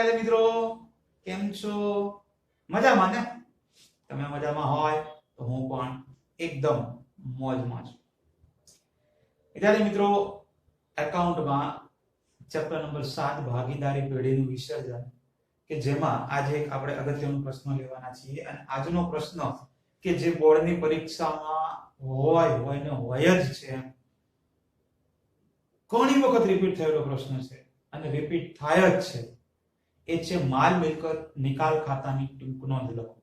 વિદ્યાર્થી મિત્રો, કેમ છો? મજામાં ને? તમે મજામાં હોય તો હું પણ એકદમ મોજમાં છું. વિદ્યાર્થી મિત્રો, એકાઉન્ટમાં ચેપ્ટર નંબર 7 ભાગીદારી પેઢીનું વિસર્જન, કે જેમાં આજે એક આપણે અગત્યનો પ્રશ્ન લેવાના છીએ. અને આજનો પ્રશ્ન કે જે બોર્ડની પરીક્ષામાં હોય જ છે, ઘણી વખત રિપીટ થયેલો પ્રશ્ન છે અને રિપીટ થાય જ છે, એ છે માલ મિલકત નિકાલ ખાતાની ટૂંક નોંધ લખો.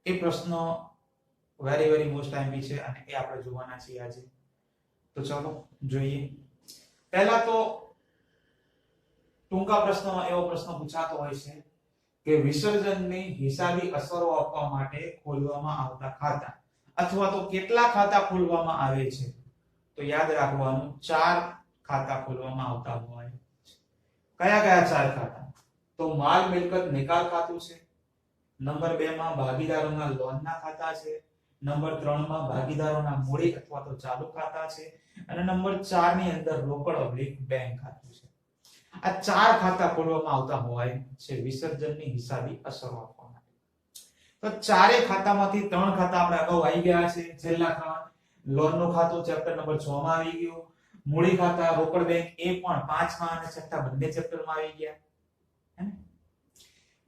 એ પ્રશ્ન વેરી મોસ્ટ ટાઈમ છે અને એ આપણે જોવાના છીએ આજે. તો ચાલો જોઈએ. પહેલા તો ટૂંકા પ્રશ્નમાં એવો પ્રશ્ન પૂછાતો હોય છે કે વિસર્જનની હિસાબી અસરો આપવા માટે ખોલવામાં આવતા ખાતા, અથવા તો કેટલા ખાતા ખોલવામાં આવે છે. તો યાદ રાખવાનું 4 ખાતા ખોલવામાં આવતા હોય. કયા 4 ખાતા? તો માલ મિલકત નિકાલ ખાતું છે, નંબર 2 માં ભાગીદારોના લોનના ખાતા છે, નંબર 3 માં ભાગીદારોના મૂડી અથવા તો ચાલુ ખાતા છે, અને નંબર 4 ની અંદર રોકડ બેંક ખાતું છે. આ 4 ખાતા ખોલવામાં આવતા હોય છે વિસર્જનની હિસાબી અસરો આપવા માટે. તો ચારે ખાતામાંથી 3 ખાતા આપણે અગાઉ આવી ગયા છે. છેલ્લા ખાતા લોનનું ખાતું ચેપ્ટર નંબર 6 માં આવી ગયું, મૂડી ખાતા રોકડ બેંક એ પણ 5 માં અને 6 બંને ચેપ્ટરમાં આવી ગયા.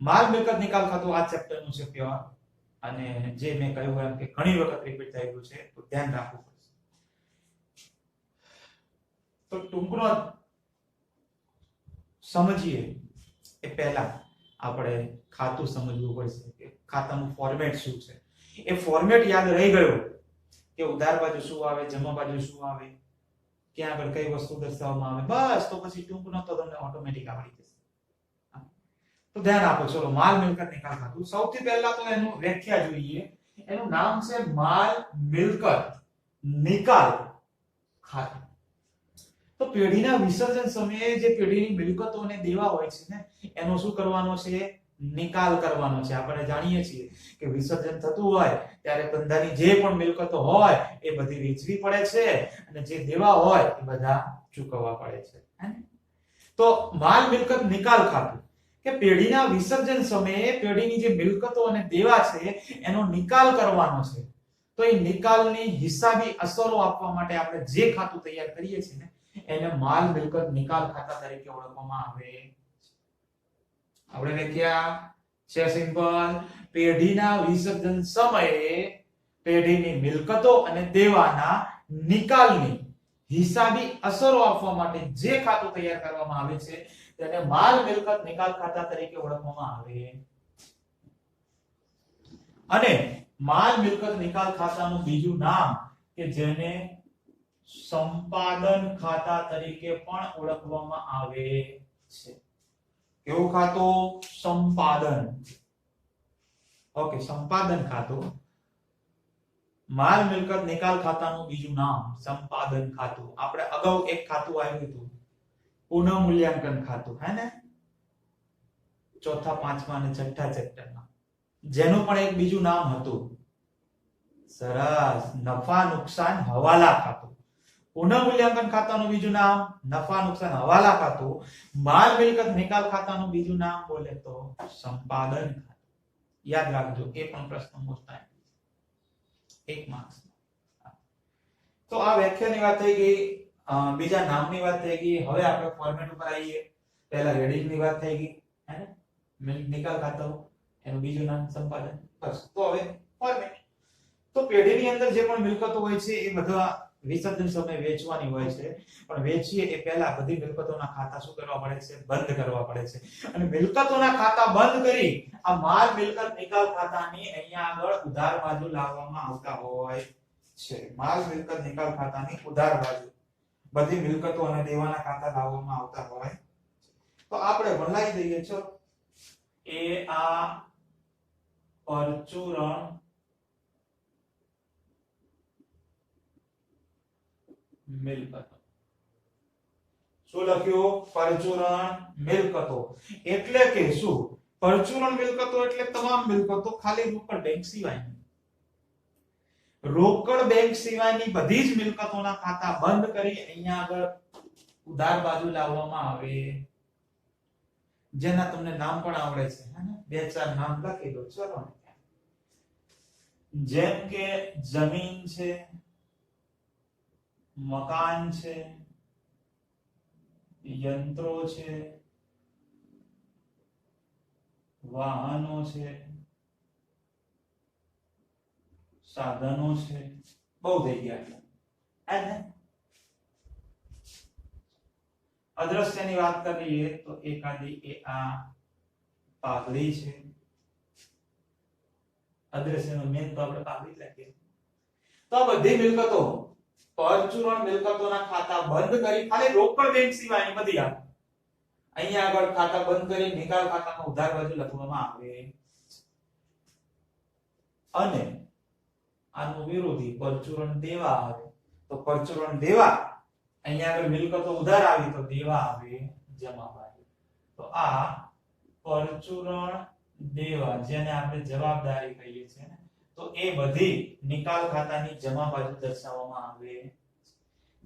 માલ મિલકત નિકાલ ખાતું આ ચેપ્ટરનું છે પ્યોર, અને જે મેં કહ્યું એમ કે ઘણી વખત રિપીટ થયેલું છે, તો ધ્યાન રાખવું પડશે. તો ટૂંકનો સમજીએ એ પહેલા આપણે ખાતું સમજવું પડશે કે ખાતાનું ફોર્મેટ શું છે. એ ફોર્મેટ યાદ રહી ગયો કે ઉધાર બાજુ શું આવે, જમા બાજુ શું આવે, ક્યાં આગળ કઈ વસ્તુ દર્શાવવામાં આવે, બસ તો પછી ટૂંકનો તો તમને ઓટોમેટિક આવડી જશે. તો ધ્યાન આપો. ચલો, માલ મિલકત નિકાલ ખાતું. સૌથી પહેલા તો એનું વ્યાખ્યા જોઈએ. એનું નામ છે માલ મિલકત નિકાલ ખાતું. તો પેઢીના વિસર્જન સમયે જે પેઢીની મિલકતો અને દેવા હોય છે ને, એનો શું કરવાનો છે? નિકાલ કરવાનો છે. આપણે જાણીએ છીએ કે વિસર્જન થતું હોય ત્યારે ધંધાની જે પણ મિલકતો હોય એ બધી વેચવી પડે છે, અને જે દેવા હોય એ બધા ચૂકવવા પડે છે. તો માલ મિલકત નિકાલ ખાતું કે પેઢીના વિસર્જન સમયે પેઢીની જે મિલકતો અને દેવા છે એનો નિકાલ કરવાનો છે. તો એ નિકાલની હિસાબી અસરો આપવા માટે આપણે જે ખાતું તૈયાર કરીએ છીએ ને, એને માલ મિલકત નિકાલ ખાતા તરીકે ઓળખવામાં આવે. આપણે વ્યાખ્યા છે સિમ્પલ: પેઢીના વિસર્જન સમયે પેઢીની મિલકતો અને દેવાના નિકાલની હિસાબી અસરો આપવા માટે જે ખાતું તૈયાર કરવામાં આવે છે તેને માલ મિલકત નિકાલ ખાતા તરીકે ઓળખવામાં આવે. અને માલ મિલકત નિકાલ ખાતાનું બીજું નામ કે જેને સંપાદન ખાતા તરીકે પણ ઓળખવામાં આવે છે. કેવું ખાતું? સંપાદન. ઓકે, સંપાદન ખાતું. માલ મિલકત નિકાલ ખાતાનું બીજું નામ સંપાદન ખાતું. આપણે અગાઉ એક ખાતું આવ્યું હતું, પુનઃ મૂલ્યાંકન ખાતું, હે ને? 4th, 5th અને 6th ચેપ્ટરમાં, જેનું પણ એક બીજું નામ હતું. સરસ, નફા નુકસાન હવાલા ખાતું. પુનઃ મૂલ્યાંકન ખાતાનું બીજું નામ નફા નુકસાન હવાલા ખાતું. માલ મિલકત નિકાલ ખાતાનું બીજું નામ બોલે તો સંપાદન ખાતું. યાદ રાખજો, એ પણ પ્રશ્ન મોસ્ટ ટાઈમ 1 માર્ક્સ. તો આ વ્યાખ્યાની વાત થઈ ગઈ, બીજા નામની વાત થઈ ગઈ. હવે આપણે ફોર્મેટ ઉપર આવીએ. પહેલા રેડિંગની વાત થઈ ગઈ, હે ને? નિકાલ ખાતું, એનું બીજું નામ સંપાદન. બસ, તો હવે ફોર્મેટ. તો પેઢીની અંદર જે પણ મિલકતો હોય છે એ બધા વિસર્જન સમયે વેચવાની હોય છે, પણ વેચીએ એ પહેલા બધી મિલકતોના ખાતા શું કરવા પડે છે? બંધ કરવા પડે છે. અને મિલકતોના ખાતા બંધ કરી આ માલ મિલકત નિકાલ ખાતાની અહીંયા આગળ ઉધાર બાજુ લાવવામાં આવતા હોય છે. માલ મિલકત નિકાલ ખાતાની ઉધાર બાજુ બધી મિલકતો અને દેવાના ખાતા લાવવામાં આવતા હોય. તો આપણે વલાઈ દઈએ. ચલો, એ આ પરચુરણ મિલકતો. શું લખ્યું? પરચુરણ મિલકતો. એટલે કે શું? પરચુરણ મિલકતો એટલે તમામ મિલકતો, ખાલી રોકડ બેંક સિવાયની. રોકડ બેંક સિવાયની બધી જ મિલકતોના ખાતા બંધ કરી અહીંયા આગળ ઉધાર બાજુ લાવવામાં આવે. જેના તમને નામ પણ આવડે છે હે ને, બે ચાર નામ લખી દો ચલો. જેમ કે જમીન છે, મકાન છે, યંત્રો છે, વાહનો છે, સાધનો છે, બહુ થઈ ગયા. અને અદ્રશ્યની વાત કરીએ તો એકાદી એ આ પાઘડી છે. અદ્રશ્યનો મેન તો આપણે પાઘડી જ લખીએ. તો આ બધી મિલકતો પરચુરણ મિલકતોના ખાતા બંધ કરી ખાલી રોકડ બેંક સિવાયની બધી આ અહીંયા આગળ ખાતા બંધ કરી નિકાલ ખાતામાં ઉધાર બાજુ લખવામાં આવે. અને આનો વિરોધી પરચુરણ દેવા આવે. તો પરચુરણ દેવા અહીંયા આગળ મિલકતો ઉધાર આવી તો દેવા આવે જમા બાજુ. તો આ પરચુરણ દેવા જેને આપણે જવાબદારી કહીએ છીએ ને, તો એ બધી નિકાલ ખાતાની જમા બાજુ દર્શાવવામાં આવે.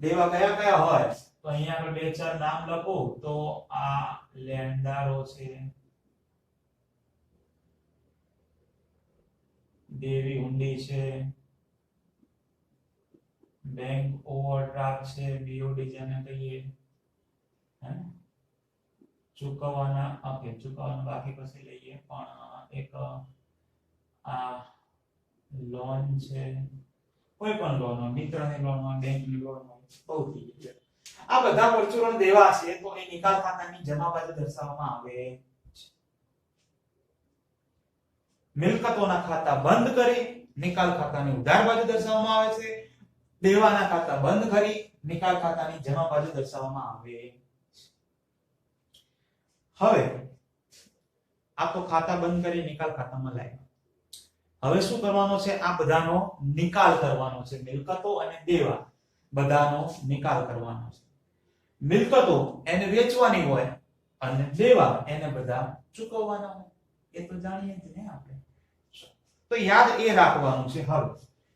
દેવા કયા કયા હોય તો અહીંયા આગળ બે ચાર નામ લખો તો આ લેણદારો છે, દેવી હુંડી છે, બેંક ઓવરડ્રાફ્ટ છે, બીઓડી જેને કહીએ હે, ચૂકવવાના ઓકે ચૂકવવાના બાકી પછી લઈએ પણ એક આ લોન છે, કોઈ પણ લોન હોય, મિત્રની લોન હોય, બેંકની લોન હોય, બહુ થઈ ગઈ. આ બધા પરચુરણ દેવા છે તો એ નિકાલ ખાતાની જમા બાજુ દર્શાવવામાં આવે. મિલકતોના ખાતા બંધ કરી નિકાલ ખાતાની ઉધાર બાજુ દર્શાવવામાં આવે છે. દેવાના ખાતા બંધ કરી નિકાલ ખાતાની જમા બાજુ દર્શાવવામાં આવે. હવે આ તો ખાતા બંધ કરી નિકાલ ખાતામાં લાવ્યા. હવે શું કરવાનો છે? આ બધાનો નિકાલ કરવાનો છે. મિલકતો અને દેવા બધાનો નિકાલ કરવાનો છે. મિલકતો એને વેચવાની હોય અને દેવા એને બધા ચૂકવવાના હોય. એ તો જાણીએ જ ને આપણે. તો યાદ એ રાખવાનું છે હવે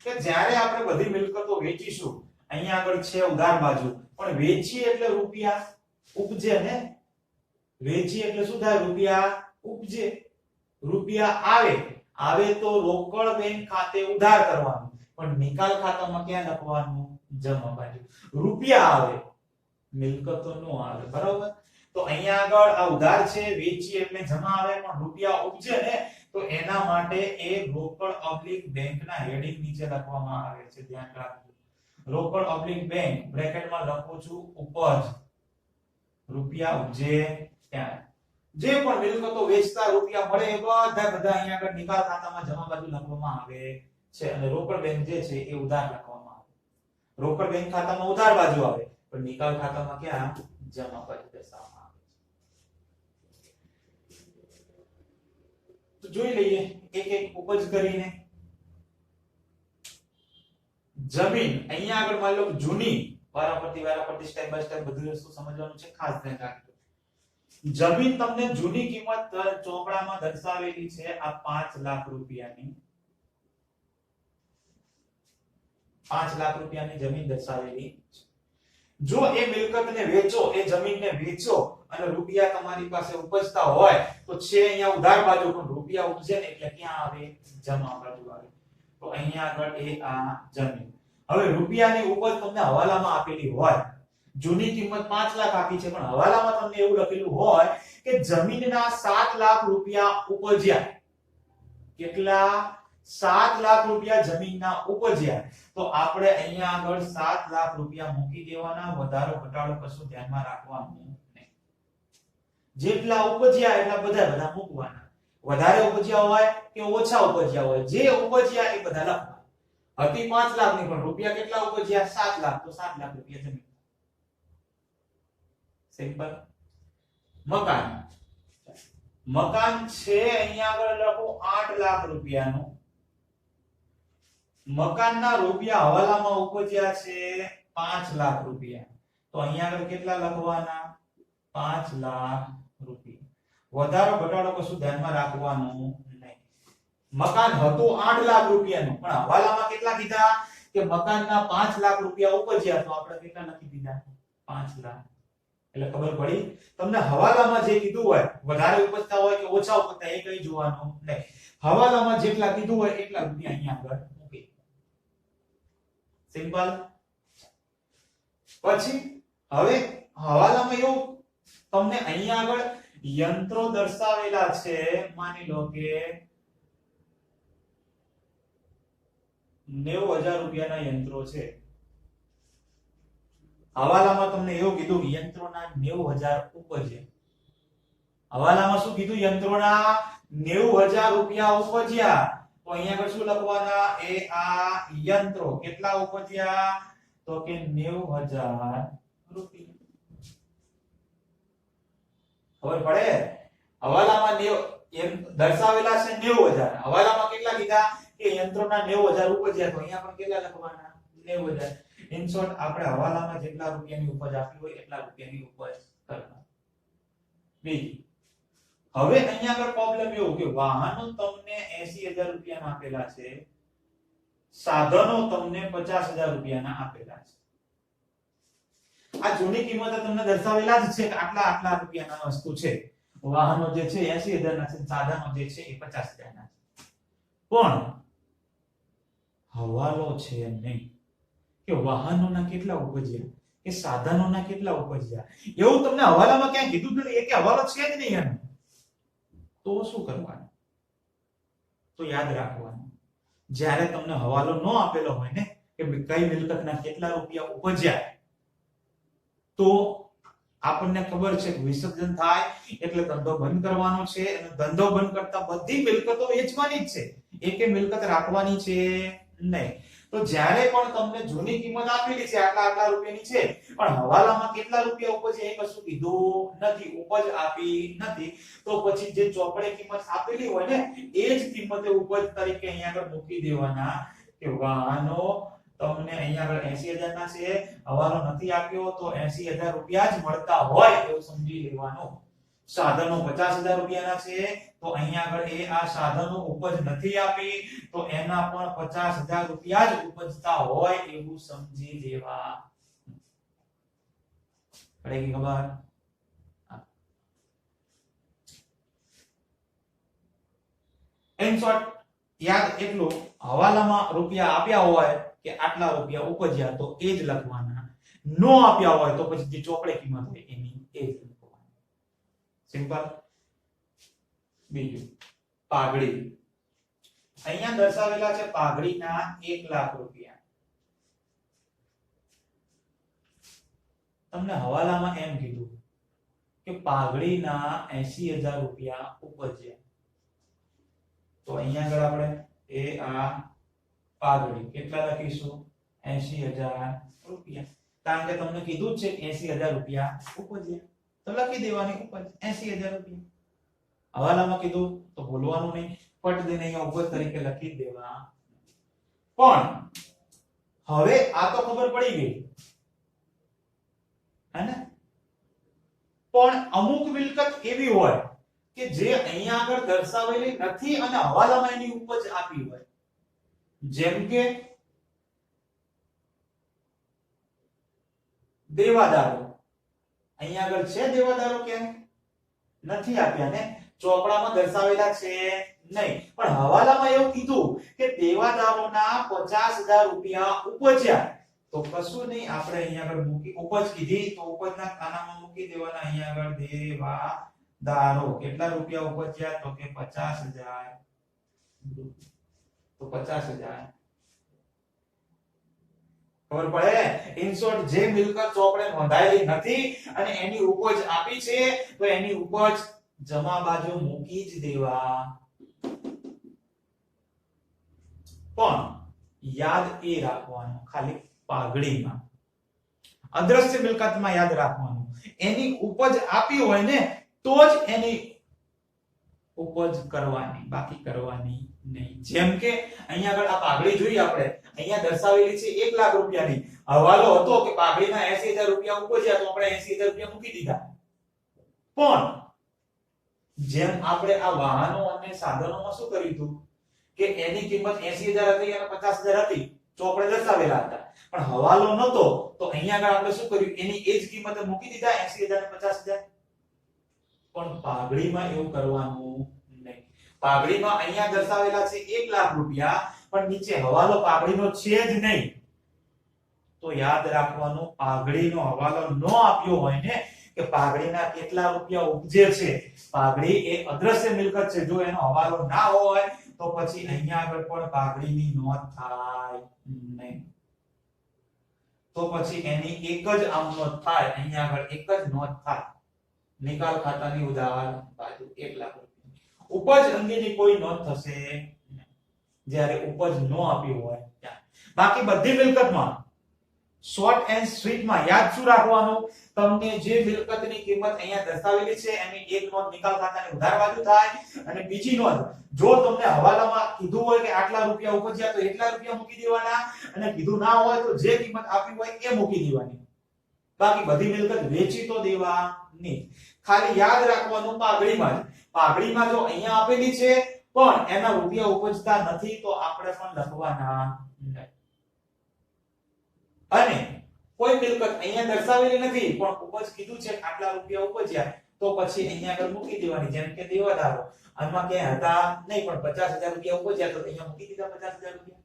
કે જ્યારે આપણે બધી મિલકતો વેચીશું, અહીંયા આગળ છે ઉધાર બાજુ, પણ વેચી એટલે રૂપિયા ઉપજે ને. વેચી એટલે શું થાય? રૂપિયા ઉપજે. રૂપિયા આવે તો રોકડ બેંક ખાતે ઉધાર કરવાનું, પણ નિકાલ ખાતામાં ક્યાં લખવાનું? જમા બાજુ. રૂપિયા આવે, મિલકતો નો આવે. બરાબર? તો અહીંયા આગળ આ ઉધાર છે, વેચી એટલે જમા આવે, પણ રૂપિયા ઉપજે ને, તો એના માટે એ રોકડ ઓબ્લિક બેંકના હેડિંગ નીચે લખવામાં આવે છે. ધ્યાન રાખજો. રોકડ ઓબ્લિક બેંક બ્રેકેટમાં લખું છું ઉપજ. રૂપિયા ઉપજે ત્યાં જે પણ મિલકતો વેચતા રૂપિયા મળે એ બધા અહીંયા આગળ નિકાલ ખાતામાં જમા બાજુ લખવામાં આવે છે. અને રોકડ બેંક જે છે એ ઉધાર લખવામાં આવે. રોકડ બેંક ખાતામાં ઉધાર બાજુ આવે, પણ નિકાલ ખાતામાં ક્યાં? જમા બાજુ દર્શાવવામાં આવે છે. તો જોઈ લઈએ એક એક ઉપજ કરીને. જમીન અહીંયા આગળ માની લો જૂની, વારાફરતી સ્ટેપ બાય સ્ટેપ બધી વસ્તુ સમજવાનું છે, ખાસ ધ્યાન રાખજો. જમીન તમને જૂની કિંમત ચોપડામાં દર્શાવેલી છે આ 5 લાખ રૂપિયાની. 5 લાખ રૂપિયાની જમીન દર્શાવેલી છે. જો એ મિલકતને વેચો, એ જમીનને વેચો અને રૂપિયા તમારી પાસે ઉપજતા હોય તો છે અહીંયા ઉધાર બાજુ, પણ રૂપિયા ઉપજે ને એટલે ક્યાં આવે? જમા બાજુ આવે. તો અહીંયા આગળ એ આ જમીન. હવે રૂપિયાની ઉપજ તમને હવાલામાં આપેલી હોય, જૂની કિંમત 5 લાખ આપી છે, પણ હવાલામાં તમને એવું લખેલું હોય કે જમીનના 7 લાખ રૂપિયા ઉપજ્યા. કેટલા? 7 લાખ રૂપિયા જમીનના ઉપજ્યા. તો આપણે અહીંયા આગળ 7 લાખ રૂપિયા મૂકી દેવાના. વધારો ઘટાડો કશું ધ્યાનમાં રાખવાનું નહીં. જેટલા ઉપજ્યા એટલા બધા મૂકવાના. વધારે ઉપજ્યા હોય કે ઓછા ઉપજ્યા હોય, જે ઉપજ્યા એ બધા લખવાના. હતી 5 લાખ ની, પણ રૂપિયા કેટલા ઉપજ્યા? 7 લાખ. તો 7 લાખ રૂપિયા જમીન. સિમ્પલ. મકાન છે અહીંયા આગળ લખો 8 લાખ રૂપિયાનું. મકાનના રૂપિયા હવાલામાં ઉપજ્યા છે 5 લાખ રૂપિયા. તો અહીંયા આગળ કેટલા લખવાના? 5 લાખ રૂપિયા. વધારો ઘટાડો કશું ધ્યાનમાં રાખવાનું નહીં. મકાન હતું 8 લાખ રૂપિયાનું, પણ હવાલામાં કેટલા કીધા? કે મકાનના 5 લાખ રૂપિયા ઉપજ્યા. તો આપણે કેટલા લખી દીધા? 5 લાખ. એટલે ખબર પડી તમને હવાલામાં જે કીધું હોય વધારે ઉપજતા હોય કે ઓછા ઉપજતા એ કઈ જોવાનું નહીં હવાલામાં જેટલા કીધું હોય એટલા રૂપિયા અહીંયા આગળ મૂકી સિમ્પલ પછી હવે હવાલામાં એવું તમને અહીંયા આગળ યંત્રો દર્શાવેલા છે માની લો કે 90000 રૂપિયાના યંત્રો છે હવાલામાં તમને એવું કીધું કે યંત્રોના 90000 ઉપજે હવાલામાં શું કીધું યંત્રોના 90000 રૂપિયા ઉપજ્યા તો અહીંયા આગળ શું લખવાના એ આ યંત્રો કેટલા ઉપજ્યા તો કે 90000 રૂપિયા ખબર પડે હવાલામાં દર્શાવેલા છે 90000 હવાલામાં કેટલા કીધા કે યંત્રોના 90000 ઉપજ્યા તો અહીંયા પણ કેટલા લખવાના 90000 ઇન શોર્ટ આપણે હવાલામાં જેટલા રૂપિયાની ઉપજ આપી હોય એટલા રૂપિયાની ઉપજ કરવાની બીજી હવે અહીંયા આગળ પ્રોબ્લેમ એવો કે વાહનો તમને 80000 રૂપિયાના આપેલા છે સાધનો તમને 50000 રૂપિયાના આપેલા છે આ જૂની કિંમતો તમને દર્શાવેલા જ છે કે આટલા આટલા રૂપિયાના વસ્તુ છે વાહનો જે છે 80000 ના છે સાધનો જે છે એ 50000 ના છે પણ હવાલો છે નહીં કે વાહનોના કેટલા ઉપજ્યા કે સાધનોના કેટલા ઉપજ્યા એવું તમને હવાલામાં ક્યાં કીધું નથી કે હવાલો છે જ નહીં એનો તો શું કરવાનું તો યાદ રાખવાનું જ્યારે તમને હવાલો ન આપેલો હોય ને કે કઈ મિલકતના કેટલા રૂપિયા ઉપજ્યા તો આપણને ખબર છે કે વિસર્જન થાય એટલે ધંધો બંધ કરવાનો છે અને ધંધો બંધ કરતા બધી મિલકતો વેચવાની જ છે એકે મિલકત રાખવાની છે નહીં તો જ્યારે પણ તમને જૂની કિંમત આપેલી છે આટલા આટલા રૂપિયાની છે પણ હવાલામાં કેટલા રૂપિયા ઉપજે એ કશું કીધું નથી ઉપજ આપી નથી તો પછી જે ચોપડે કિંમત આપેલી હોય ને એ જ કિંમતે ઉપજ તરીકે અહીંયા આગળ મૂકી દેવાના કે વાહનો તમને અહીંયા આગળ 80000 ના છે હવાલો નથી આપ્યો તો 80000 રૂપિયા જ મળતા હોય એવું સમજી લેવાનું સાધનો 50000 રૂપિયાના છે તો અહીંયા આગળ એ આ સાધનો ઉપજ નથી આપી તો એના પણ 50000 રૂપિયા જ ઉપજતા હોય એવું સમજી લેવા પડેગી ખબર ઇન શોર્ટ યાદ એટલું હવાલામાં રૂપિયા આપ્યા હોય કે આટલા રૂપિયા ઉપજ્યા તો એ જ લખવાના નો આપ્યા હોય તો પછી જે ચોપડે કિંમત હોય એની એ જ લખવાની સિમ્પલ બીજું પાઘડી અહીંયા દર્શાવેલા છે પાઘડીના 1 લાખ રૂપિયા તમને હવાલામાં એમ કીધું કે પાઘડીના 80000 રૂપિયા ઉપજ્યા તો અહીંયા આગળ આપણે એ આ પાઘડી કેટલા લખીશું 80000 રૂપિયા કારણ કે તમને કીધું જ છે 80000 રૂપિયા ઉપજ્યા તો લખી દેવાની ઉપજ 80000 રૂપિયા હવાલામાં કીધું તો ભૂલવાનું નહીં પટ દઈને અહીંયા ઉપજ તરીકે લખી દેવા પણ હવે આ તો ખબર પડી ગઈ હે ને પણ અમુક મિલકત એવી હોય કે જે અહીંયા આગળ દર્શાવેલી નથી અને હવાલામાં એની ઉપજ આપી હોય જેમ કે દેવાદારો અહીંયા આગળ છે દેવાદારો કેમ નથી આપ્યા ને ચોપડામાં દર્શાવેલા છે નહીં પણ હવાલામાં એવું કીધું કે દેવાદારોના 50000 રૂપિયા ઉપજ્યા તો કશું નહીં આપણે અહીંયા આગળ મૂકી ઉપજ કીધી તો ઉપજના ખાનામાં મૂકી દેવાના અહીંયા આગળ દેવાદારો કેટલા રૂપિયા ઉપજ્યા તો કે 50000 તો 50000 ખબર પડે ઇન શોર્ટ જે મિલકત ચોપડે નોંધાયેલી નથી અને એની ઉપજ આપી છે તો એની ઉપજ જમા બાજુ મૂકી જ દેવા પણ યાદ એ રાખવાનું ખાલી પાઘડીમાં અદ્રશ્ય મિલકતમાં યાદ રાખવાનું એની ઉપજ આપી હોય ને તો જ એની ઉપજ કરવાની બાકી કરવાની નહીં જેમ કે અહીંયા આગળ આ પાઘડી જોઈએ આપણે અહીંયા દર્શાવેલી છે 1 લાખ રૂપિયાની હવાલો હતો કે પાઘડીના 80000 રૂપિયા ઉપજ્યા તો આપણે 80000 રૂપિયા મૂકી દીધા પણ જેમ આપણે આ વાહનો અને સાધનોમાં શું કર્યું હતું કે એની કિંમત 80000 હતી અને 50000 હતી ચોપડે દર્શાવેલા હતા પણ હવાલો નતો તો અહીંયા આગળ આપણે શું કર્યું એની એ જ કિંમતે મૂકી દીધા 80000 ને 50000 પણ પાઘડીમાં એવું કરવાનું નહીં પાઘડીમાં અહીંયા દર્શાવેલા છે 1 લાખ રૂપિયા પણ નીચે હવાલો પાઘડીનો છે જ નહીં તો યાદ રાખવાનું પાઘડીનો હવાલો ન આપ્યો હોય ને કે પાઘડીના કેટલા રૂપિયા ઉપજે છે પાઘડી એ અદ્રશ્ય મિલકત છે જો એનો હવાલો ના હોય તો પછી અહીંયા આગળ પણ પાઘડીની નોંધ થાય નહીં તો પછી એની એક જ આમ નોંધ થાય અહીંયા આગળ એક જ નોંધ થાય નિકાલ ખાતાની ઉદાહરણ બાજુ 1 લાખ રૂપિયા ઉપજ અંગેની કોઈ નોંધ થશે જ્યારે ઉપજ ન આપ્યું હોય ત્યાં બાકી બધી મિલકતમાં શોર્ટ એન્ડ સ્વીટ માં યાદ શું રાખવાનું તમને જે મિલકતની કિંમત અહીંયા દર્શાવેલી છે એની એક નોંધ નિકાલ ખાતાની ઉધાર બાજુ થાય અને બીજી નોંધ જો તમને હવાલામાં કીધું હોય કે આટલા રૂપિયા ઉપજ્યા તો એટલા રૂપિયા મૂકી દેવાના અને કીધું ના હોય તો જે કિંમત આપી હોય એ મૂકી દેવાની બાકી બધી મિલકત વેચી તો દેવાની ખાલી યાદ રાખવાનું પાઘડીમાં જો અહીંયા આપેલી છે પણ એના રૂપિયા ઉપજતા નથી તો આપણે પણ લખવાના નહીં અને કોઈ મિલકત અહીંયા દર્શાવેલી નથી પણ ઉપજ કીધું છે આટલા રૂપિયા ઉપજ્યા તો પછી અહીંયા આગળ મૂકી દેવાની જેમ કે દેવાદારો આમાં કે હતા નહીં પણ 50000 રૂપિયા ઉપજ્યા તો અહીંયા મૂકી દીધા 50000 રૂપિયા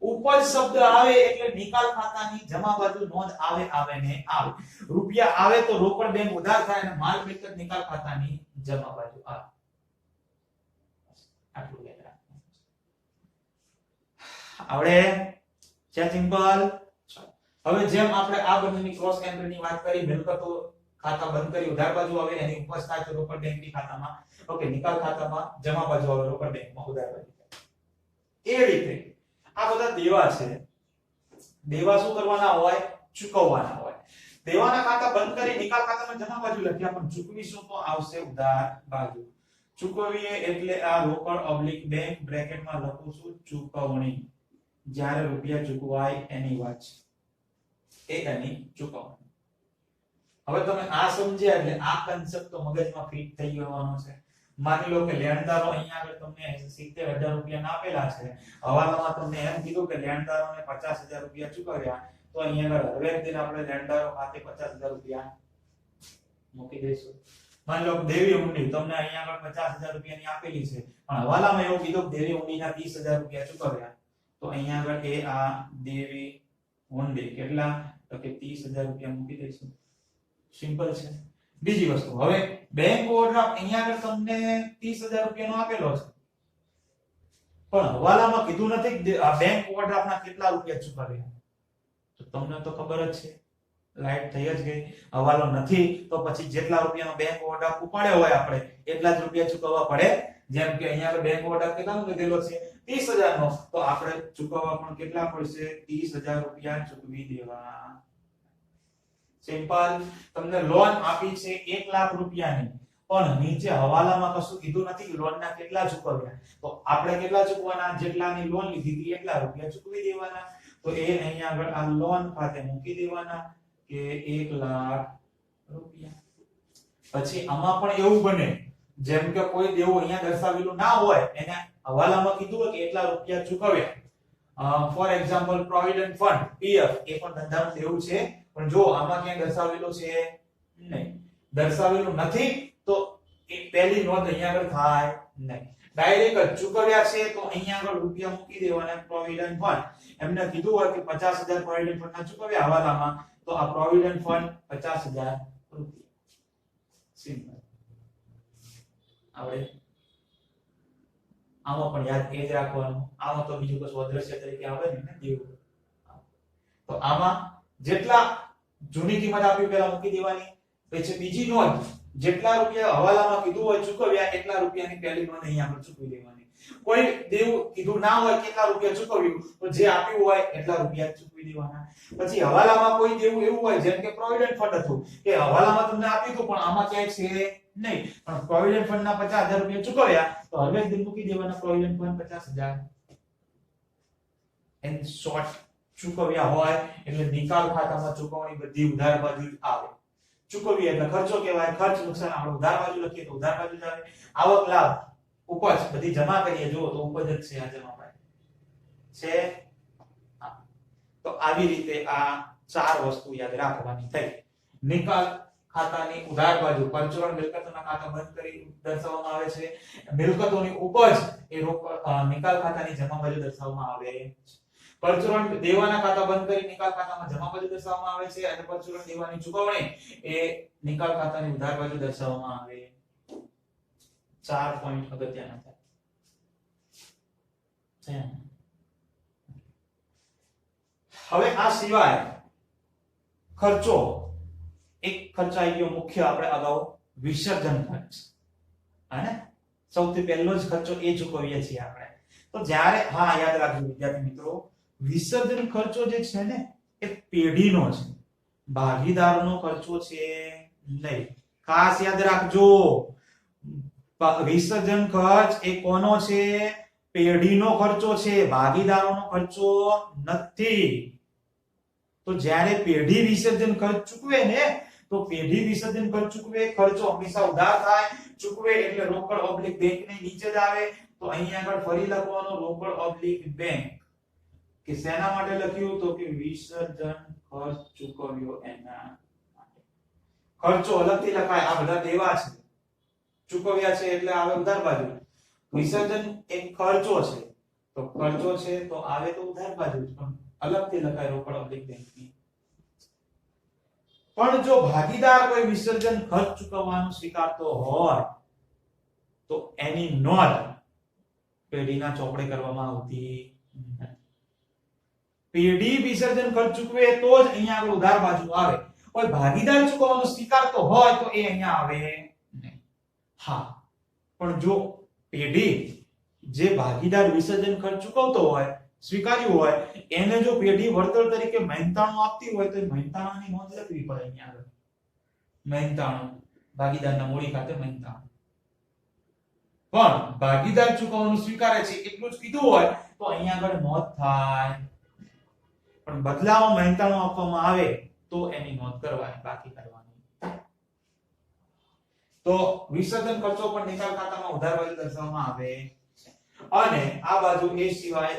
ઉપજ શબ્દ આવે એટલે નિકાલ ખાતાની જમા બાજુ નોંધ આવે ને આવે રૂપિયા આવે તો રોકડ બેંક ઉધાર થાય અને માલ મિલકત નિકાલ ખાતાની જમા બાજુ આવે આટલું યાદ રાખવાનું આવડે છે સિમ્પલ હવે જેમ આપણે આ બંનેની ક્રોસ એન્ટ્રીની વાત કરી મિલકતો ખાતા બંધ કરી ઉધાર બાજુ આવે એની ઉપજ થાય તો રોકડ બેંકની ખાતામાં ઓકે નિકાલ ખાતામાં જમા બાજુ આવે રોકડ બેંકમાં ઉધાર બાજુ એ રીતે આ બધા દેવા છે દેવા શું કરવાના હોય ચૂકવવાના હોય દેવાના ખાતા બંધ કરી નિકાલ ખાતામાં જમા બાજુ લખ્યા પણ ચૂકવીશું તો આવશે ઉધાર બાજુ ચૂકવીએ એટલે આ રોકડ ઓબ્લિક બેંક બ્રેકેટમાં લખું છું ચૂકવણી જ્યારે રૂપિયા ચૂકવાય એની વાત છે એની ચૂકવણી હવે તમે આ સમજ્યા એટલે આ કન્સેપ્ટ તો મગજમાં ફિટ થઈ જવાનો છે માની લો કે લેણદારો અહીંયા આગળ તમને 70000 રૂપિયા આપેલા છે હવાલામાં તમને એમ કીધું કે લેણદારોને 50000 રૂપિયા ચૂકવ્યા તો અહીંયા આગળ હરેક દિન આપણે લેણદારો ખાતે 50000 રૂપિયા મૂકી દઈશું માની લો કે દેવી હુંડી તમને અહીંયા આગળ 50000 રૂપિયાની આપેલી છે પણ હવાલામાં એવું કીધું કે દેવી હુંડીના 30000 રૂપિયા ચૂકવ્યા તો અહીંયા આગળ એ આ દેવી હુંડી કેટલા તો કે 30000 રૂપિયા મૂકી દઈશું સિમ્પલ છે બીજી વસ્તુ હવે બેંક ઓવરડ્રાફ્ટ અહીંયા આગળ તમને 30000 રૂપિયાનો આપેલો છે પણ હવાલામાં કીધું નથી કે આ બેંક ઓવરડ્રાફ્ટના કેટલા રૂપિયા ચૂકવ્યા તો તમને તો ખબર જ છે લાઈટ થઈ જ ગઈ હવાલો નથી તો પછી જેટલા રૂપિયાનો બેંક ઓવરડ્રાફ્ટ ઉપાડ્યો હોય આપણે એટલા જ રૂપિયા ચૂકવવા પડે જેમ કે અહીંયા આગળ બેંક ઓવરડ્રાફ્ટ કેટલાનો લીધેલો છે 30000 નો તો આપણે ચૂકવવા પણ કેટલા પડશે 30000 રૂપિયા ચૂકવી દેવા સિમ્પલ તમને લોન આપી છે 1 લાખ રૂપિયાની પણ નીચે હવાલામાં કશું કીધું નથી કે લોનના કેટલા ચૂકવ્યા તો આપણે કેટલા ચૂકવાના જેટલાની લોન લીધી હતી એટલા રૂપિયા ચૂકવી દેવાના તો એ અહીંયા આગળ આ લોન ખાતે મૂકી દેવાના કે 1 લાખ રૂપિયા પછી આમાં પણ એવું બને જેમ કે કોઈ દેવું અહીંયા દર્શાવેલું ના હોય એને હવાલામાં કીધું હોય કે એટલા રૂપિયા ચૂકવ્યા for example provident fund PF એ પણ ધંધાનું દેવું છે પણ જો આમાં ક્યાં દર્શાવેલું છે નહીં દર્શાવેલું નથી તો એ પહેલી નોંધ અહીંયા આગળ થાય નહીં ડાયરેક્ટ ચૂકવ્યા છે તો અહીંયા આગળ રૂપિયા મૂકી દેવાના પ્રોવિડન્ટ ફંડ એમને કીધું હોય કે 50000 પ્રોવિડન્ટ ફંડ ના ચૂકવ્યા હવાલામાં તો આ પ્રોવિડન્ટ ફંડ 50000 રૂપિયા સિમ્પલ આવડે આમાં પણ યાદ એ જ રાખવાનું આમાં તો બીજું કશું અદ્રશ્ય તરીકે આવે ને દેવું તો આમાં જેટલા જૂની કિંમત આપી પહેલા મૂકી દેવાની પછી બીજી નોંધ જેટલા રૂપિયા હવાલામાં કીધું હોય ચૂકવ્યા એટલા રૂપિયાની પહેલી નોંધ અહીંયા આગળ ચૂકવી દેવાની કોઈ દેવું કીધું ના હોય કેટલા રૂપિયા ચૂકવ્યું તો જે આપ્યું હોય એટલા રૂપિયા ચૂકવી દેવાના પછી હવાલામાં કોઈ દેવું એવું હોય જેમ કે પ્રોવિડન્ટ ફંડ હતું કે હવાલામાં તમને આપ્યું હતું પણ આમાં ક્યાંય છે નહીં પણ પ્રોવિડન્ટ ફંડ ના 50000 રૂપિયા ચૂકવ્યા તો હવે દિન મૂકી દેવાના પ્રોવિડન્ટ ફંડ 50000 એન્ડ શોર્ટ ચૂકવ્યા હોય એટલે નિકાલ ખાતામાં ચૂકવણી બધી ઉધાર બાજુ જ આવે ચૂકવી એટલે ખર્ચો કહેવાય ખર્ચ નુકસાન આપણે ઉધાર બાજુ લખીએ તો ઉધાર બાજુ જ આવે આવક લાભ ઉપજ બધી જમા કરીએ જો તો ઉપજ જ છે આ જમા બાજુ છે તો આવી રીતે આ ચાર વસ્તુ યાદ રાખવાની થઈ. નિકાલ ખાતાની ઉધાર બાજુ પરચુરણ મિલકતોના ખાતા બંધ કરી દર્શાવવામાં આવે છે. મિલકતોની ઉપજ એ નિકાલ ખાતાની જમા બાજુ દર્શાવવામાં આવે છે. પરચુરણ દેવાના ખાતા બંધ કરી નિકાલ ખાતામાં જમા બાજુ દર્શાવવામાં આવે છે અને પરચુરણ દેવાની ચૂકવણી એ નિકાલ ખાતાની ઉધાર બાજુ દર્શાવવામાં આવે. 4 પોઈન્ટ અગત્યના છે. હવે આ સિવાય ખર્ચો એક ખર્ચ આવી ગયો મુખ્ય, આપણે અગાઉ વિસર્જન ખર્ચ, અને સૌથી પહેલો જ ખર્ચો એ ચૂકવીએ છીએ આપણે. તો જ્યારે હા યાદ રાખજો વિદ્યાર્થી મિત્રો, વિસર્જન ખર્ચો જે છે ને એ પેઢીનો છે, ભાગીદારનો ખર્ચો છે નહીં. ખાસ યાદ રાખજો, વિસર્જન ખર્ચ એ કોનો છે? પેઢીનો ખર્ચો છે, ભાગીદારોનો ખર્ચો નથી. તો જ્યારે પેઢી વિસર્જન ખર્ચ ચૂકવે ને, તો પેઢી વિસર્જન ખર્ચ ચૂકવે, ખર્ચો હંમેશા ઉધાર થાય, ચૂકવે એટલે રોકડ ઓબ્લિક બેંક ની નીચે જ આવે. તો અહીંયા આગળ ફરી લખવાનો રોકડ ઓબ્લિક બેંક, કે શેના માટે લખ્યું? તો કે વિસર્જન ખર્ચ ચૂકવ્યો એના માટે. ખર્ચો અલગથી લખાય, આ બધા દેવા છે, ચૂકવ્યા છે એટલે આવે ઉધાર બાજુ. વિસર્જન એક ખર્ચો છે, તો ખર્ચો છે તો આવે તો ઉધાર બાજુ જ, પણ અલગથી લખાય રોકડ ઓબ્લિક બેંક ની. પણ જો ભાગીદાર કોઈ વિસર્જન ખર્ચ ચૂકવવાનું સ્વીકારતો હોય તો એની નોંધ પેઢીના ચોપડે કરવામાં આવતી નથી. પેઢી વિસર્જન ખર્ચ ચૂકવે તો જ અહીંયા આગળ ઉધાર બાજુ આવે. કોઈ ભાગીદાર ચૂકવવાનું સ્વીકારતો હોય તો એ અહીંયા આવે નહીં. હા, પણ જો પેઢી જે ભાગીદાર વિસર્જન ખર્ચ ચૂકવતો હોય, સ્વીકાર્યું હોય, એને જો પેઢી વળતર તરીકે મહેનતાણું આપતી હોય તો મહેનતાણાની નોંધ લખવી પડે અહીંયા આગળ. મહેનતાણું ભાગીદારના મૂડી ખાતે મહેનતાણું. પણ ભાગીદાર ચૂકવવાનું સ્વીકારે છે એટલું જ કીધું હોય તો અહીંયા આગળ નોંધ થાય. પણ બદલામાં મહેનતાણું આપવામાં આવે તો એની નોંધ કરવાની, બાકી કરવાની. તો વિસર્જન ખર્ચો પણ નિકાલ ખાતામાં ઉધાર બાજુ દર્શાવવામાં આવે. અને આ બાજુ એ સિવાય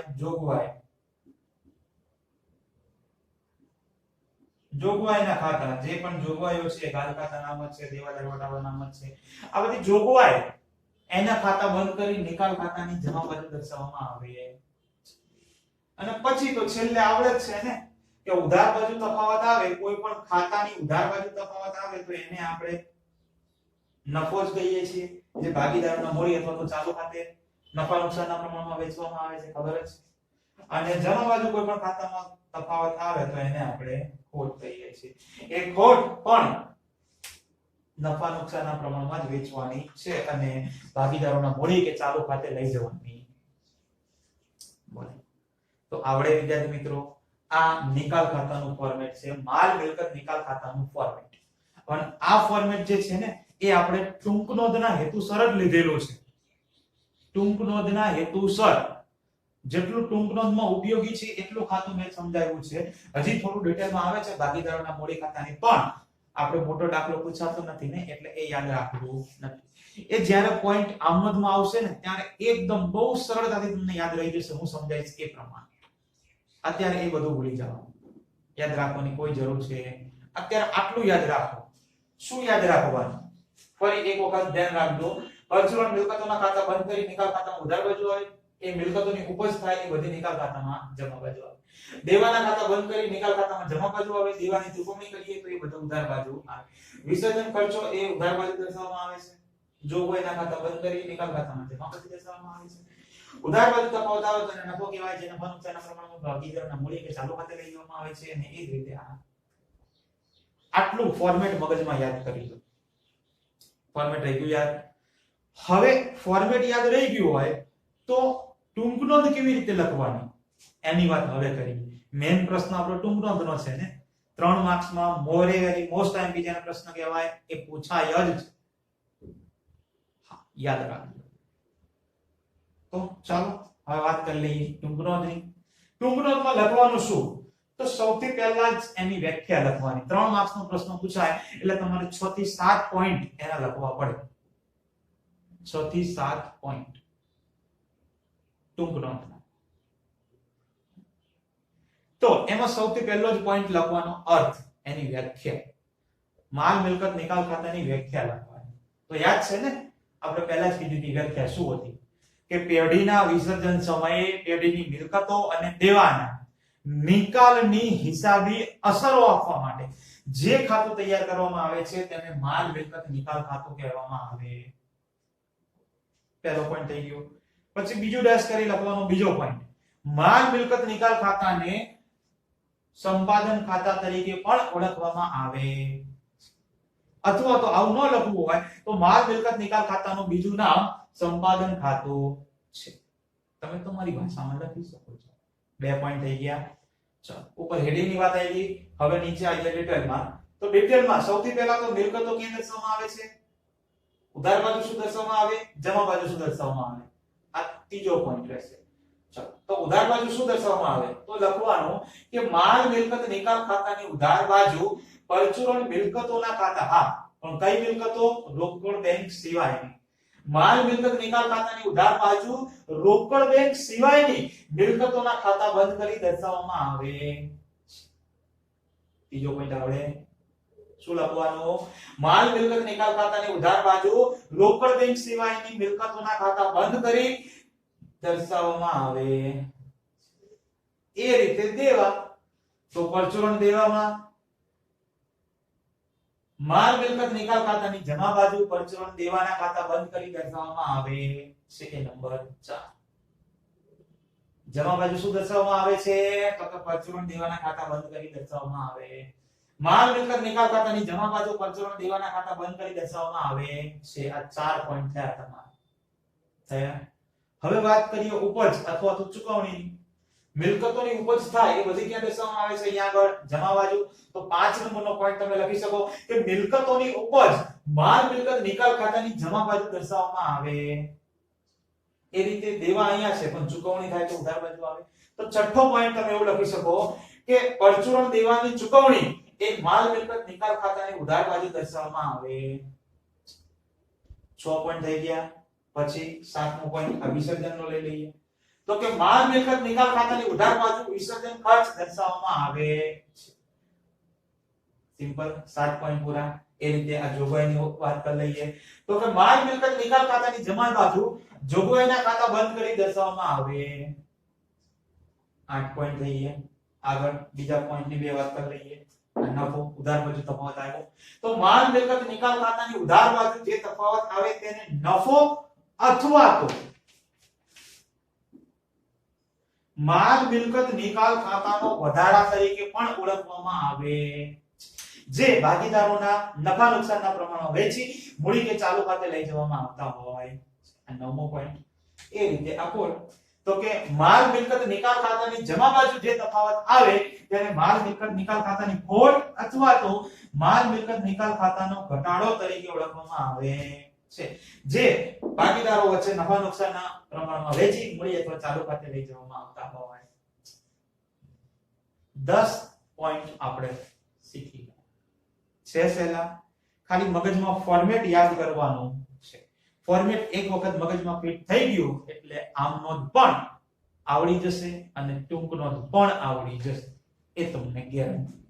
જોગવાઈના ખાતા, જે પણ જોગવાઈઓ છે, ગાલ ખાતા નામત છે, દેવાદાર વટાવા નામત છે, આ બધી જોગવાઈ એના ખાતા બંધ કરી નિકાલ ખાતાની જમા બાજુ દર્શાવવામાં આવે. અને પછી તો છેલ્લે આવડે જ છે ને કે ઉધાર બાજુ તફાવત આવે, કોઈ પણ ખાતાની ઉધાર બાજુ તફાવત આવે તો એને આપણે નફો જ કહીએ છીએ, જે ભાગીદારોના મૂડી અથવા તો ચાલુ ખાતે નફા નુકસાનના પ્રમાણમાં વેચવામાં આવે છે, ખબર જ છે. અને જમા બાજુ કોઈ પણ ખાતામાં તફાવત આવે તો એને આપણે ખોટ કહીએ છીએ. એ ખોટ પણ નફા નુકસાનના પ્રમાણમાં જ વેચવાની છે અને ભાગીદારોના મૂડી કે ચાલુ ખાતે લઈ જવાની. બોલે તો આવડે વિદ્યાર્થી મિત્રો, આ નિકાલ ખાતાનું ફોર્મેટ છે, માલ મિલકત નિકાલ ખાતાનું ફોર્મેટ. અને આ ફોર્મેટ જે છે ને એ આપણે ટૂંક નોંધના હેતુસર જ લીધેલો છે. ટૂંક નોંધના હેતુસર, જેટલું ટૂંક નોંધમાં ઉપયોગી છે એટલું ખાતું મેં સમજાવ્યું છે. હજી થોડું ડિટેલમાં આવે છે ભાગીદારોના મૂડી ખાતાની, પણ આપણે મોટો દાખલો પૂછાતો નથી ને એટલે એ યાદ રાખવું નથી. એ જ્યારે પોઈન્ટ આમનોંધમાં આવશે ને ત્યારે એકદમ બહુ સરળતાથી તમને યાદ રહી જશે, હું સમજાવીશ એ પ્રમાણે. અત્યારે એ બધું ભૂલી જવાનું, યાદ રાખવાની કોઈ જરૂર છે. અત્યારે આટલું યાદ રાખો. શું યાદ રાખવાનું? ફરી એક વખત ધ્યાન રાખજો. પરચુરણ મિલકતોના ખાતા બંધ કરી નિકાલ ખાતામાં ઉધાર બાજુ આવે, એ મિલકતોની ઉપજ થાય એ બધી નિકાલ ખાતામાં જમા બાજુ આવે. દેવાના ખાતા બંધ કરી નિકાલ ખાતામાં જમા બાજુ આવે, દેવાની ચૂકવણી કરીએ તો એ બધું ઉધાર બાજુ આવે. વિસર્જન ખર્ચો એ ઉધાર બાજુ દર્શાવવામાં આવે છે. જોગવાઈના ખાતા બંધ કરી નિકાલ ખાતામાં જમા બાજુ દર્શાવવામાં આવે છે. ઉધાર બાજુ તફાવત આવે તો એને નફો કહેવાય, જે નફા નુકસાનના પ્રમાણમાં ભાગીદારોના મૂડી કે ચાલુ ખાતે લઈ જવામાં આવે છે. અને એ જ રીતે આટલું ફોર્મેટ મગજમાં યાદ કરી લો. ફોર્મેટ રહી ગયું યાદ. હવે ફોર્મેટ યાદ રહી ગયું હોય તો ટૂંક નોંધ કેવી રીતે લખવાની એની વાત હવે કરી. મેઈન પ્રશ્ન આપણો ટૂંક નોંધનો છે ને, 3 માર્ક્સમાં મોસ્ટ ટાઈમ બીજાનો પ્રશ્ન કહેવાય, એ પૂછાય જ. યાદ રાખજો. તો ચાલો હવે વાત કરી લઈએ ટૂંક નોંધની. ટૂંક નોંધમાં લખવાનું શું? તો સૌથી પહેલા જ એની વ્યાખ્યા લખવાની. 3 માર્ક્સનો પ્રશ્ન પૂછાય એટલે તમારે 6 થી 7 પોઈન્ટ એના લખવા પડે. 6 થી 7 પોઈન્ટ ટૂંક નોંધના. તો એમાં સૌથી પહેલો જ પોઈન્ટ લખવાનો અર્થ, એની વ્યાખ્યા. માલ મિલકત નિકાલ ખાતાની વ્યાખ્યા લખવાની. તો યાદ છે ને, આપણે પહેલા જ કીધી હતી વ્યાખ્યા શું હતી, કે પેઢીના વિસર્જન સમયે પેઢીની મિલકતો અને દેવાના નિકાલની હિસાબી અસરો આપવા માટે જે ખાતું તૈયાર કરવામાં આવે છે તેને માલ મિલકત નિકાલ ખાતું કહેવામાં આવે. પહેલો પોઈન્ટ થઈ ગયો. પછી બીજું ડેશ કરી લખવાનો બીજો પોઈન્ટ, માલ મિલકત નિકાલ ખાતાને સંપાદન ખાતા તરીકે પણ ઓળખવામાં આવે. અથવા તો આવું ન લખવું હોય તો માલ મિલકત નિકાલ ખાતાનું બીજું નામ સંપાદન ખાતું છે. તમે તમારી ભાષામાં લખી શકો છો. 2 પોઈન્ટ થઈ ગયા. ચાલો, ઉપર હેડિંગ ની વાત આવી ગઈ. હવે નીચે આવી જાય ડિટેલમાં. તો ડિટેલમાં સૌથી પહેલા તો મિલકતો કેમ દર્શાવવામાં આવે છે? ઉધાર બાજુ શું દર્શાવવામાં આવે? જમા બાજુ શું દર્શાવવામાં આવે? આ ત્રીજો પોઈન્ટ રહેશે. ચાલો, તો ઉધાર બાજુ શું દર્શાવવામાં આવે? તો લખવાનું કે માલ મિલકત નિકાલ ખાતાની ઉધાર બાજુ પરચુરણ મિલકતોના ખાતા. હા, પણ કઈ મિલકતો? રોકડ બેંક સિવાયની. માલ મિલકત નિકાલ ખાતાની ઉધાર બાજુ રોકડ બેંક સિવાયની મિલકતોના ખાતા બંધ કરી દર્શાવવામાં આવે. ત્રીજો પોઈન્ટ આવડે? શું લખવાનું? માલ મિલકત નિકાલ ખાતાની ઉધાર બાજુ રોકડ બેંક સિવાયની મિલકતોના ખાતા બંધ કરી દર્શાવવામાં આવે. એ રીતે દેવા, તો પરચુરણ દેવામાં માલ મિલકત નિકાલ ખાતાની જમા બાજુ પરચુરણ દેવાના ખાતા બંધ કરી દર્શાવવામાં આવે છે. નંબર 4. જમા બાજુ શું દર્શાવવામાં આવે છે? તો કે પરચુરણ દેવાના ખાતા બંધ કરી દર્શાવવામાં આવે. માલ મિલકત નિકાલ ખાતાની જમા બાજુ પરચુરણ દેવાના ખાતા બંધ કરી દર્શાવવામાં આવે છે. આ 4 પોઈન્ટ થયા તમારા. થયા. હવે વાત કરીએ ઉપજ અથવા તો ચૂકવણીની. મિલકતોની ઉપજ થાય એ બધી ક્યાં દર્શાવવામાં આવે છે? અહીંયા આગળ જમા બાજુ. તો 5 નંબરનો પોઈન્ટ તમે લખી શકો કે મિલકતોની ઉપજ માલ મિલકત નિકાલ ખાતાની જમા બાજુ દર્શાવવામાં આવે. એ રીતે દેવા અહીંયા છે પણ ચૂકવણી થાય તો ઉધાર બાજુ આવે. તો છઠ્ઠો પોઈન્ટ તમે એવું લખી શકો કે પરચુરણ દેવાની ચૂકવણી એ માલ મિલકત નિકાલ ખાતાની ઉધાર બાજુ દર્શાવવામાં આવે. 6 પોઈન્ટ થઈ ગયા. પછી 7મો પોઈન્ટ વિસર્જનનો લઈ લઈએ. તો કે માલ મિલકત નિકાલ ખાતાની ઉધાર બાજુ વિસર્જન ખર્ચ દર્શાવવામાં આવે. સિમ્પલ. 7 પોઈન્ટ પૂરા. એ રીતે આ જોગવાઈની વાત કરી લઈએ. તો કે માલ મિલકત નિકાલ ખાતાની જમા બાજુ જોગવાઈના ખાતા બંધ કરી દર્શાવવામાં આવે. 8 પોઈન્ટ થઈ ગયા. આગળ બીજા પોઈન્ટની બે વાત કરી લઈએ. નફો ઉધાર બાજુ તફાવત આવ્યો. તો માલ મિલકત નિકાલ ખાતાની ઉધાર બાજુ જે તફાવત આવે તેને નફો અથવા તો માલ મિલકત નિકાલ ખાતાનો વધારા તરીકે પણ ઓળખવામાં આવે. જે ભાગીદારોના નફા નુકસાનના પ્રમાણમાં વેચી મૂડી કે ચાલુ ખાતે લઈ જવામાં આવતા હોય. આ 9મો પોઈન્ટ. એ રીતે આપો તો કે માલ મિલકત નિકાલ ખાતાની જમા બાજુ જે તફાવત આવે તેને માલ મિલકત નિકાલ ખાતાની ખોટ અથવા તો માલ મિલકત નિકાલ ખાતાનો ઘટાડો તરીકે ઓળખવામાં આવે છે. જે ભાગીદારો વચ્ચે નફા નુકસાનના પ્રમાણમાં વેચી મૂડી અથવા ચાલુ ખાતે લઈ જવામાં આવતા હોય. 10 પોઈન્ટ આપણે શીખી ગયા છે. સહેલા ખાલી મગજમાં ફોર્મેટ યાદ કરવાનું છે. ફોર્મેટ એક વખત મગજમાં ફિટ થઈ ગયું એટલે આમનો પણ આવડી જશે અને ટૂંકનો પણ આવડી જશે. એ તમને ગેરંટી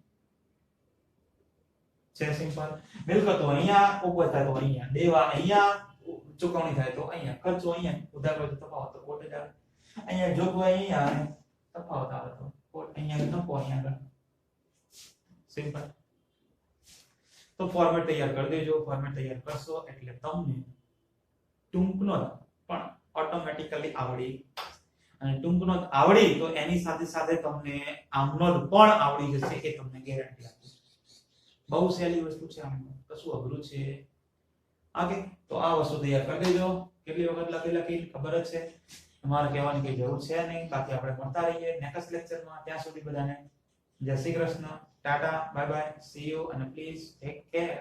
છે. સિમ્પલ. મિલકતો અહીંયા ઉપજ થાય તો અહીંયા, દેવા અહીંયા, ચૂકવણી થાય તો અહીંયા, ખર્ચો અહીંયા, ઉધાર બાજુ તફાવત તો ખોટ જ આવે. અહીંયા જોગવાઈ અહીંયા અને તફાવત આવે તો ખોટ. અહીંયા નફો અહીંયા. સિમ્પલ. તો ફોર્મેટ તૈયાર કરી દેજો. ફોર્મેટ તૈયાર કરશો એટલે તમને ટૂંકનો પણ ઓટોમેટિકલી આવડી. અને ટૂંકનો આવડી તો એની સાથે સાથે તમને આમનો પણ આવડી જશે. એ તમને ગેરંટી આપું. બહુ સહેલી વસ્તુ છે. આમ કશું અઘરું છે? ઓકે, તો આ વસ્તુ તૈયાર કરી દેજો. કેટલી વખત લખી ખબર જ છે. તમારે કહેવાની કઈ જરૂર છે નહીં. બાકી આપણે ભણતા રહીએ નેક્સ્ટ લેક્ચરમાં. ત્યાં સુધી બધાને જય Shri Krishna, Tata, bye bye, C you અને પ્લીઝ ટેક કેર.